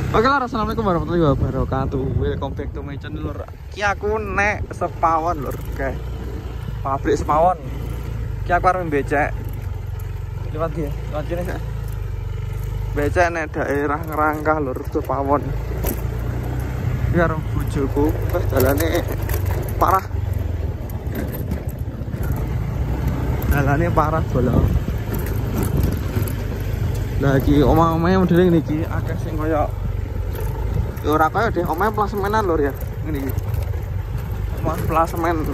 Oke lah, assalamualaikum warahmatullahi wabarakatuh. Welcome back to my channel lur. Ki aku nek Sepawon lur, oke. Pabrik Sepawon. Ki aku arep becek. Lewat dia, lewat sini sih. Becek nek daerah Ngerangkah lur, Sepawon. Ki karo bojoku, wis dalane parah. Dalane parah bolong. Lagi omah-omah model niki akeh sing koyo ya ora kaya deh, omah plasemenan lur ya. Ngene iki. Omah plasemen.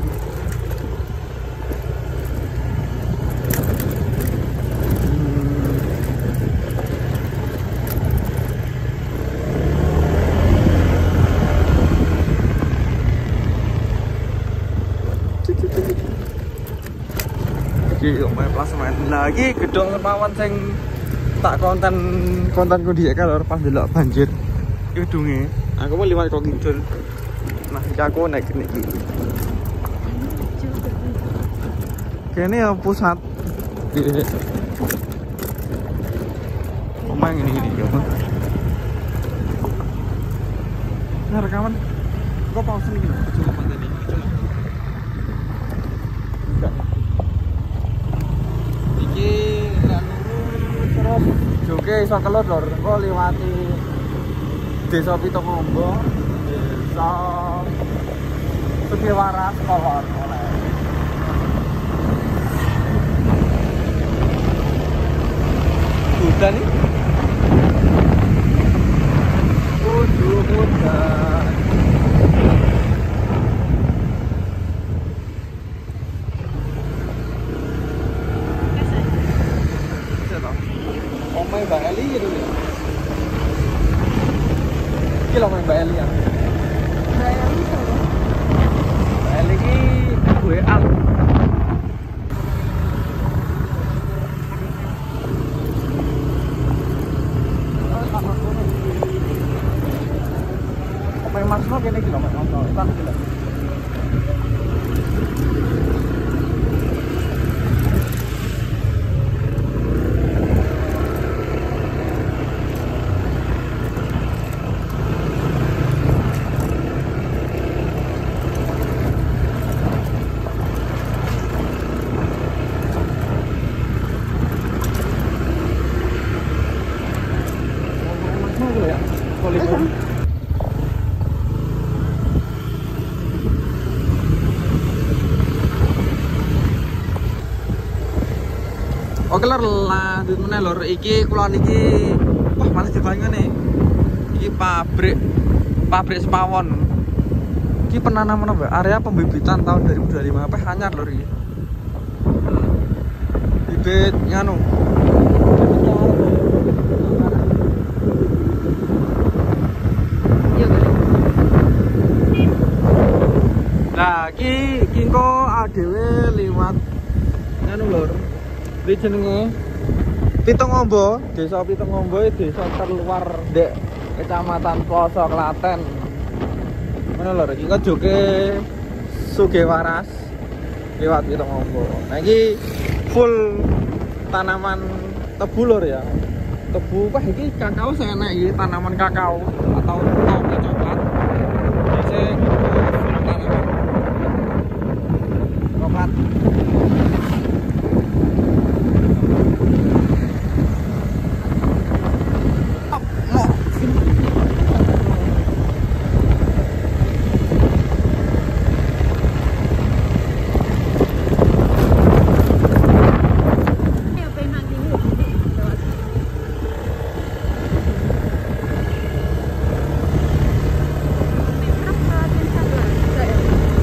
Iki omah plasemen. Lagi gedung Sepawon sing tak kontenku di lur pas delok banjir. Gedunge, aku mau liwat kok kidul. Nah, iki aku naik niki. Kene ya pusat. Omah ngene iki ya. Nah, rekaman. Kok pause iki lho, coba tadi. Iki terus joge iso kelut lur, engko liwati Desa Pitongombo, Desa Sugiwaras, Kolon oleh. Udah nih. Udah. Omai Mbak Eli gitu ya. Iki lho Mbak Eli ya. Mbak Eli sapa? Mbak Eli iki gue al. Apa yang masuk kene iki lho Mas. Tan iki lho. Oke lor, lanjut meneh lor. Iki kula niki wah malah dibayangane. Iki pabrik Sepawon. Iki penanaman apa? Area pembibitan tahun 2025 apa hanyar lor iki. Bibit nganu. Nah, iki engko adewe liwat nganu lor. Iki jenenge Pitongombo, Desa Pitongombo, desa terluar dek Kecamatan Ploso Klaten. Mana lho iki kok joke Sugiwaras lewat Pitongombo. Nah iki full tanaman tebu lur ya. Tebu wah iki kakao sing enak iki, tanaman kakao atau topi coklat. Sing tanaman coklat.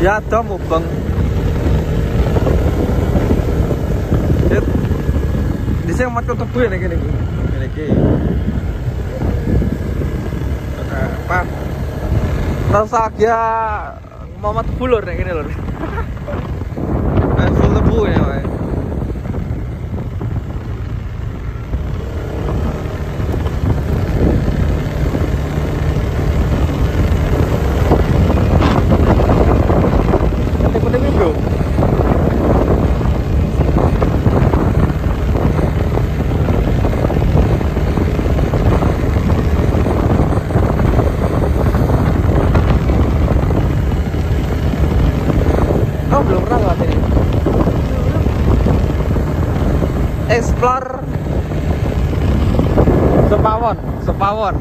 Ya ada mubeng. Di sini mat tebu ya nih iki. Apa? Nostalgia Muhammad tebu lur nih gini lur. Full tebu ya, Pak. Sepawon, Sepawon.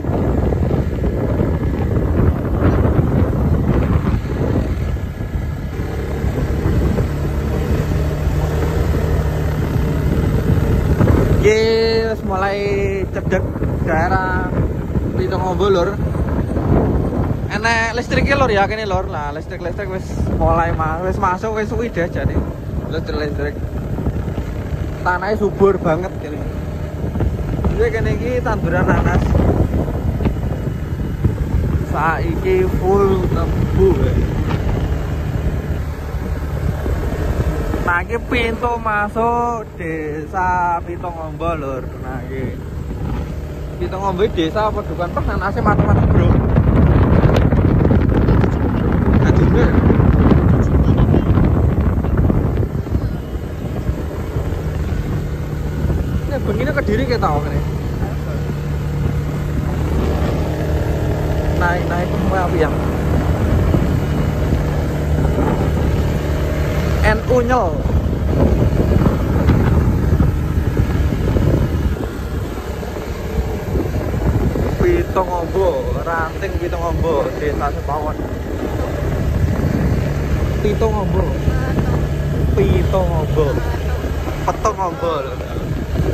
Wis mulai cedek daerah Pitung Ombo lur. Enek listrik lur ya kene lur. Lah listrik wis mulai wis masuk wis suwi deh jane. Listrik. Tanahnya subur banget kene. Iki kene iki tanduran nanas. Saiki full tembu. Nah, ini pintu masuk desa Pitung Ombo lur. Nah, ini Pitung Ombo desa apa bukan pernah nasi mati-mati bro. Nah, juga. Ini begini Kediri kita tahu kan? Naik semua api yang NU nyel. Pitung Ombo, ranting Pitung Ombo, desa Sepawon. Pitung Ombo. Pitung Ombo. Petung Ombo.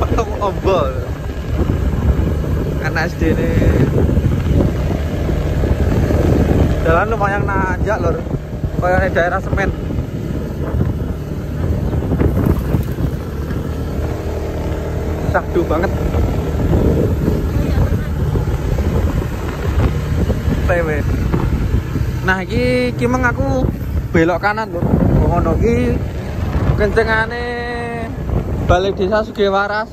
Petung Ombo. Kan SD ini. Jalan lumayan nanjak lur. Kayak daerah semen. Sakdu banget. PW. Nah, iki meng aku belok kanan lho. Ngono iki kencengane balik desa Sugiwaras.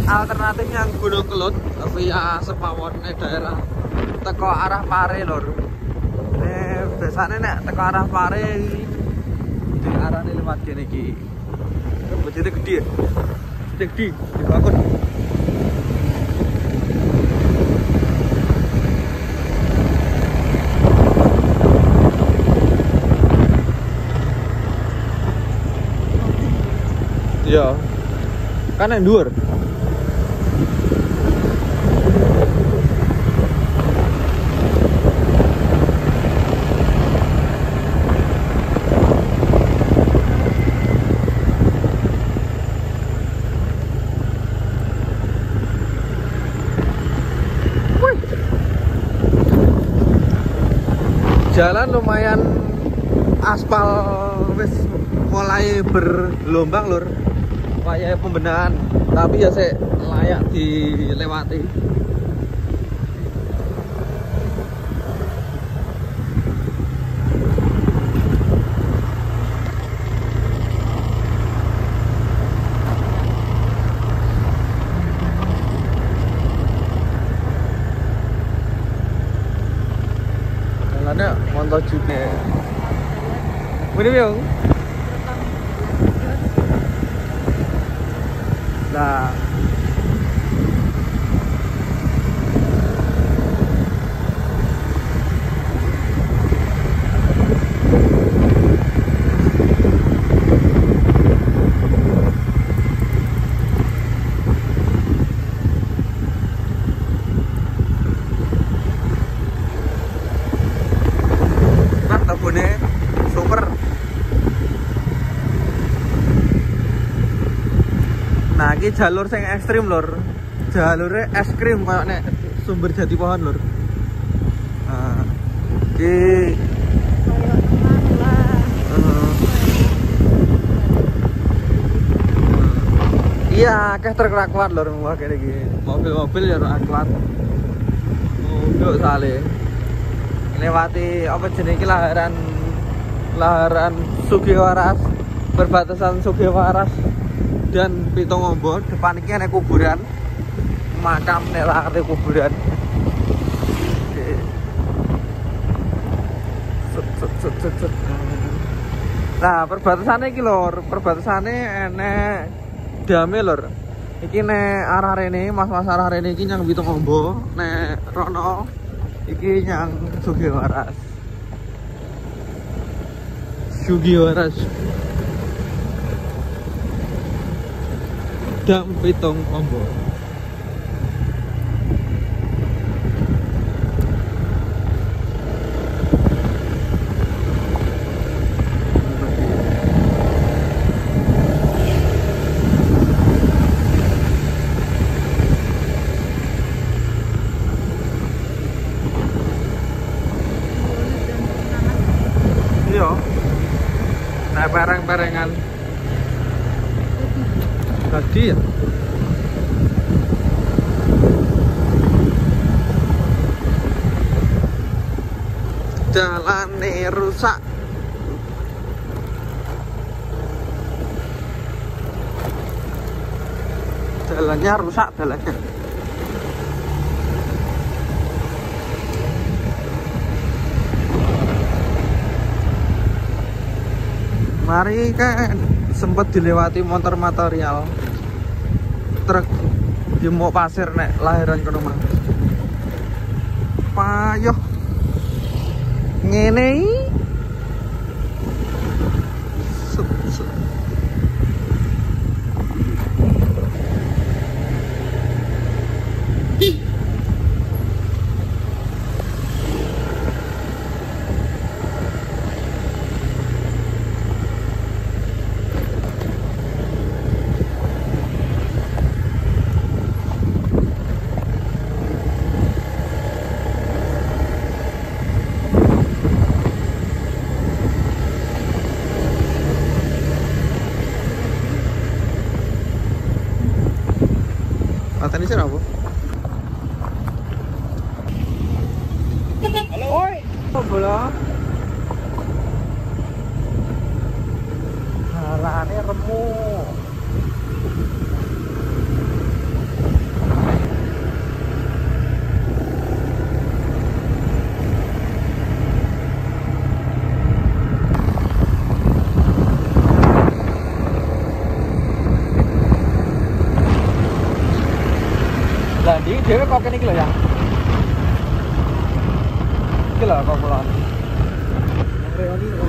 Alternatif yang Gunung Kelut via Sepawon daerah teko arah Pare lur. Biasanya nek teko arah Pare di arahne lewat kene iki. Bojone gede. Gede dibangun. Iya. Kan yang dhuwur. Jalan lumayan aspal wis mulai bergelombang lur. Kayak pembenahan, tapi ya sih layak dilewati. Jalannya mantap juga. Ini biang. Nah, tabune super. Nah, ini jalur yang ekstrim lur. Jalurnya es krim kayak nek sumber jati pohon lur. Nah, ini iya, kayak terkerakuan lur wah kayak gini. Mobil-mobil ya kuat. Nduk sale. Lewati apa jenenge laharan Sugiwaras, perbatasan Sugiwaras dan Pitung Ombo. Depan ini ada kuburan makam nek kuburan. Nah, perbatasannya iki lur, perbatasannya enek dame lur. Iki nek arah rene, mas-mas arah rene iki nyang Pitung Ombo, nek rono iki nyang Sugiwaras. Sugiwaras. Dam Pitung Ombo. Dalane rusak. Jalannya rusak jalannya. Mari kan sempat dilewati motor material truk jemuk pasir nek lahiran ke rumah. Payoh ngene Mata ini siapa? Halo. Oi. Oh, bola. Halane remuk. Lah ndi dhewe kok kene iki lho ya. Iki lho kok kula. Reoni kok.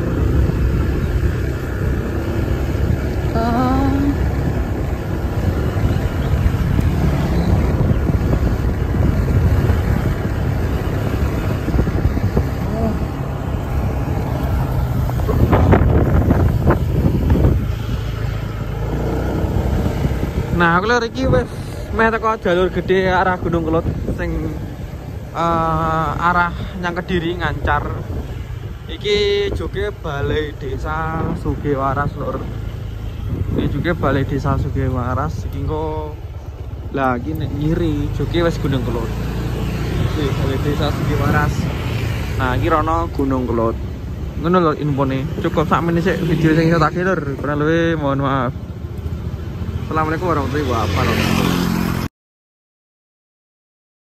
Nah, aku lho iki wis meh teko jalur gede arah Gunung Kelut sing arah nyang Kediri Ngancar. Iki juga balai desa Sugewaras lur. Ini juga balai desa Sugewaras. Iki engko lagi nek nyiri juga wis Gunung Kelut. Iki balai desa Sugewaras. Nah, iki rono Gunung Kelut. Ngono lho infone. Cukup sak menit sik video sing iso tak lur. Kurang luwih mohon maaf. Assalamualaikum warahmatullahi wabarakatuh.